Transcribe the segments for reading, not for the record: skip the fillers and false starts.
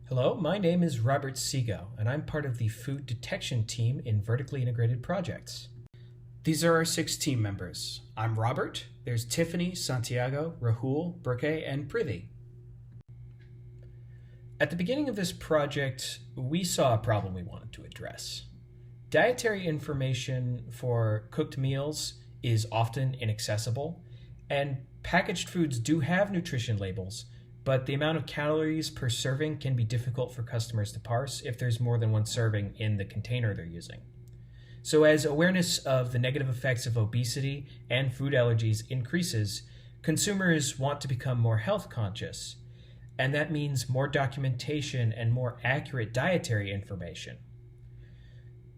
Hello, my name is Robert Sego, and I'm part of the food detection team in vertically integrated projects. These are our 6 team members. I'm Robert, there's Tiffany, Santiago, Rahul, Burkay, and Preethi. At the beginning of this project, we saw a problem we wanted to address. Dietary information for cooked meals is often inaccessible, and packaged foods do have nutrition labels, but the amount of calories per serving can be difficult for customers to parse if there's more than one serving in the container they're using. So as awareness of the negative effects of obesity and food allergies increases, consumers want to become more health conscious, and that means more documentation and more accurate dietary information.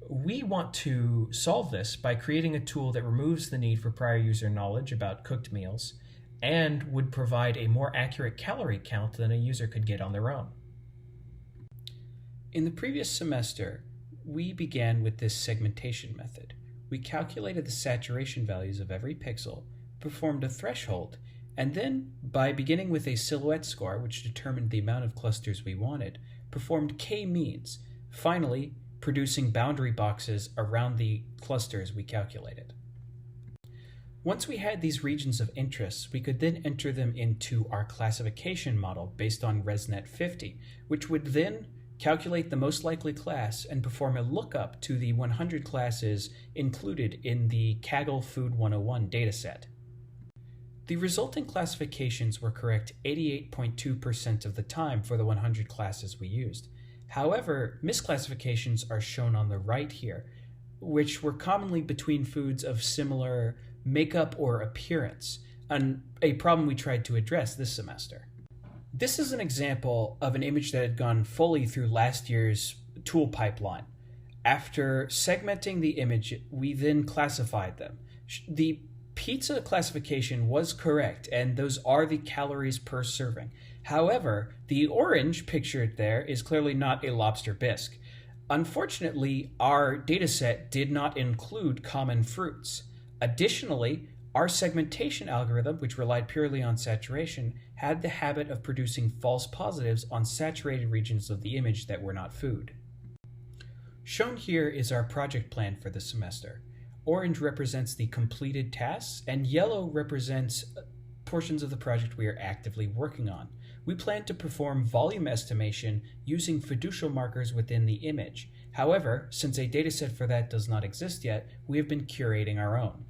We want to solve this by creating a tool that removes the need for prior user knowledge about cooked meals and would provide a more accurate calorie count than a user could get on their own. In the previous semester, we began with this segmentation method. We calculated the saturation values of every pixel, performed a threshold, and then, by beginning with a silhouette score, which determined the amount of clusters we wanted, performed k-means, finally producing boundary boxes around the clusters we calculated. Once we had these regions of interest, we could then enter them into our classification model based on ResNet 50, which would then calculate the most likely class and perform a lookup to the 100 classes included in the Kaggle Food 101 dataset. The resulting classifications were correct 88.2% of the time for the 100 classes we used. However, misclassifications are shown on the right here, which were commonly between foods of similar makeup or appearance, a problem we tried to address this semester. This is an example of an image that had gone fully through last year's tool pipeline. After segmenting the image, we then classified them. The pizza classification was correct, and those are the calories per serving. However, the orange pictured there is clearly not a lobster bisque. Unfortunately, our dataset did not include common fruits. Additionally, our segmentation algorithm, which relied purely on saturation, had the habit of producing false positives on saturated regions of the image that were not food. Shown here is our project plan for the semester. Orange represents the completed tasks, and yellow represents portions of the project we are actively working on. We plan to perform volume estimation using fiducial markers within the image. However, since a dataset for that does not exist yet, we have been curating our own.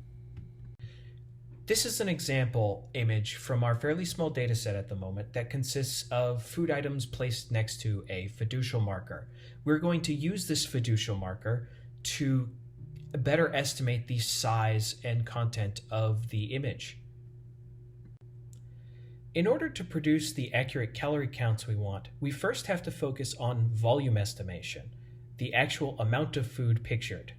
This is an example image from our fairly small dataset at the moment that consists of food items placed next to a fiducial marker. We're going to use this fiducial marker to better estimate the size and content of the image. In order to produce the accurate calorie counts we want, we first have to focus on volume estimation, the actual amount of food pictured.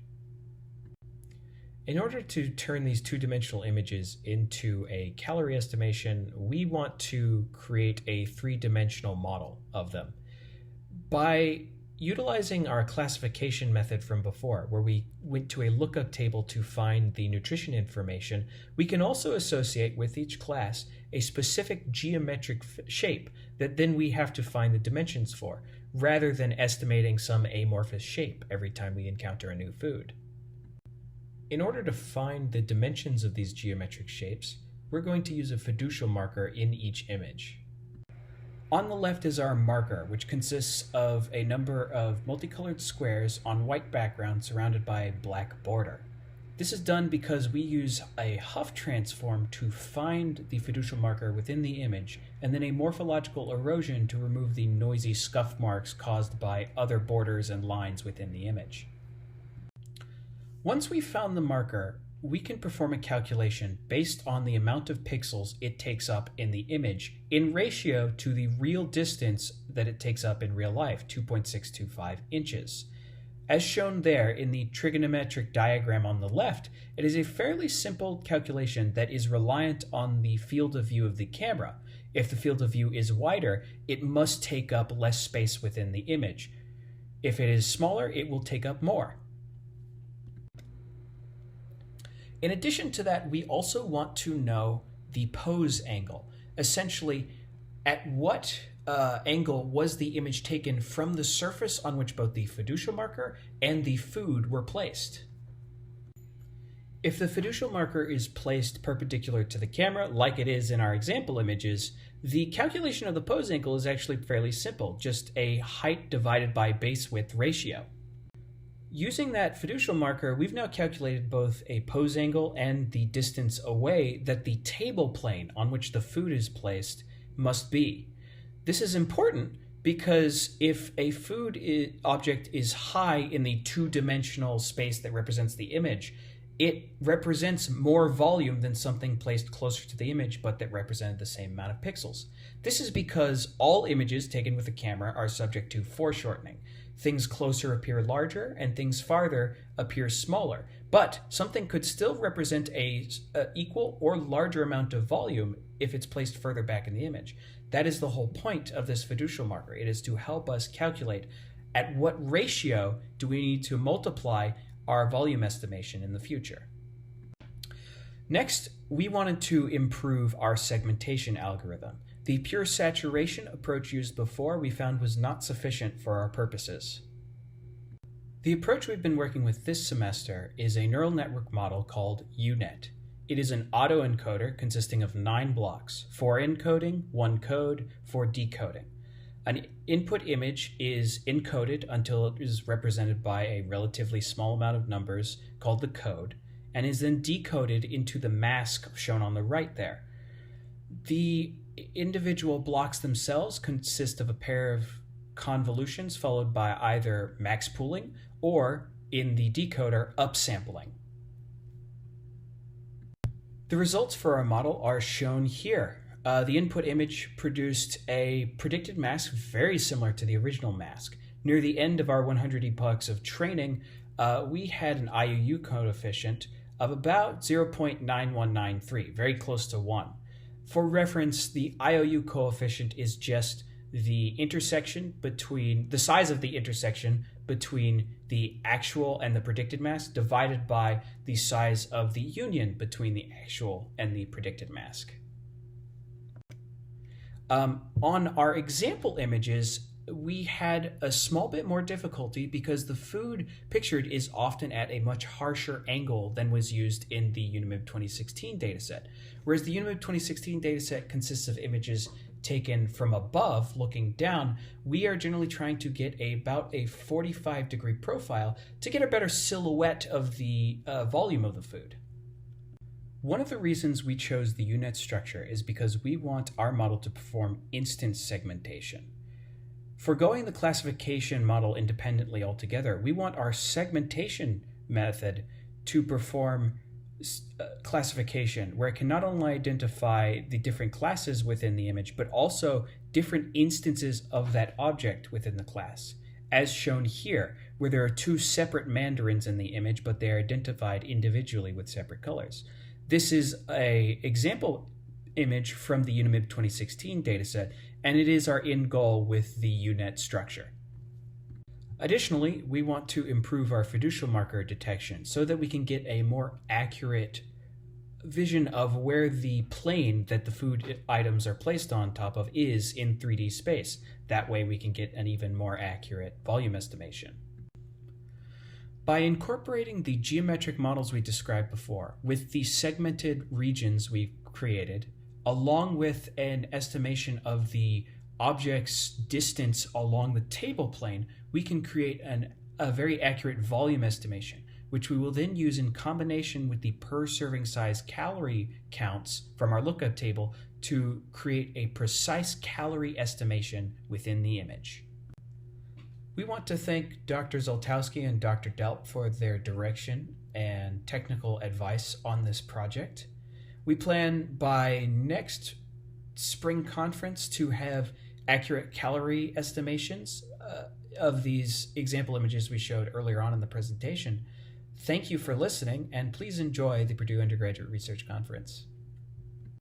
In order to turn these two-dimensional images into a calorie estimation, we want to create a three-dimensional model of them. By utilizing our classification method from before, where we went to a lookup table to find the nutrition information, we can also associate with each class a specific geometric shape that then we have to find the dimensions for, rather than estimating some amorphous shape every time we encounter a new food. In order to find the dimensions of these geometric shapes, we're going to use a fiducial marker in each image. On the left is our marker, which consists of a number of multicolored squares on white background surrounded by a black border. This is done because we use a Huff transform to find the fiducial marker within the image, and then a morphological erosion to remove the noisy scuff marks caused by other borders and lines within the image. Once we've found the marker, we can perform a calculation based on the amount of pixels it takes up in the image in ratio to the real distance that it takes up in real life, 2.625 inches. As shown there in the trigonometric diagram on the left, it is a fairly simple calculation that is reliant on the field of view of the camera. If the field of view is wider, it must take up less space within the image. If it is smaller, it will take up more. In addition to that, we also want to know the pose angle. Essentially, at what angle was the image taken from the surface on which both the fiducial marker and the food were placed. If the fiducial marker is placed perpendicular to the camera, like it is in our example images, the calculation of the pose angle is actually fairly simple, just a height divided by base width ratio. Using that fiducial marker, we've now calculated both a pose angle and the distance away that the table plane on which the food is placed must be. This is important because if a food object is high in the two-dimensional space that represents the image, it represents more volume than something placed closer to the image but that represented the same amount of pixels. This is because all images taken with a camera are subject to foreshortening. Things closer appear larger and things farther appear smaller, but something could still represent a equal or larger amount of volume if it's placed further back in the image. That is the whole point of this fiducial marker. It is to help us calculate at what ratio do we need to multiply our volume estimation in the future. Next, we wanted to improve our segmentation algorithm. The pure saturation approach used before we found was not sufficient for our purposes. The approach we've been working with this semester is a neural network model called UNet. It is an autoencoder consisting of 9 blocks, 4 encoding, 1 code, 4 decoding. An input image is encoded until it is represented by a relatively small amount of numbers called the code, and is then decoded into the mask shown on the right there. The individual blocks themselves consist of a pair of convolutions followed by either max pooling or, in the decoder, upsampling. The results for our model are shown here. The input image produced a predicted mask very similar to the original mask. Near the end of our 100 epochs of training, we had an IOU coefficient of about 0.9193, very close to 1. For reference, the IOU coefficient is just the intersection between the size of the intersection between the actual and the predicted mask divided by the size of the union between the actual and the predicted mask. On our example images, we had a small bit more difficulty because the food pictured is often at a much harsher angle than was used in the Unimib 2016 dataset. Whereas the Unimib 2016 dataset consists of images taken from above, looking down, we are generally trying to get about a 45-degree profile to get a better silhouette of the volume of the food. One of the reasons we chose the UNet structure is because we want our model to perform instance segmentation. Forgoing the classification model independently altogether, we want our segmentation method to perform classification, where it can not only identify the different classes within the image, but also different instances of that object within the class, as shown here, where there are 2 separate mandarins in the image, but they are identified individually with separate colors. This is an example image from the Unimib 2016 dataset, and it is our end goal with the UNet structure. Additionally, we want to improve our fiducial marker detection so that we can get a more accurate vision of where the plane that the food items are placed on top of is in 3D space. That way we can get an even more accurate volume estimation. By incorporating the geometric models we described before with the segmented regions we've created, along with an estimation of the object's distance along the table plane, we can create a very accurate volume estimation, which we will then use in combination with the per serving size calorie counts from our lookup table to create a precise calorie estimation within the image. We want to thank Dr. Zoltowski and Dr. Delp for their direction and technical advice on this project. We plan by next spring conference to have accurate calorie estimations of these example images we showed earlier on in the presentation. Thank you for listening, and please enjoy the Purdue Undergraduate Research Conference.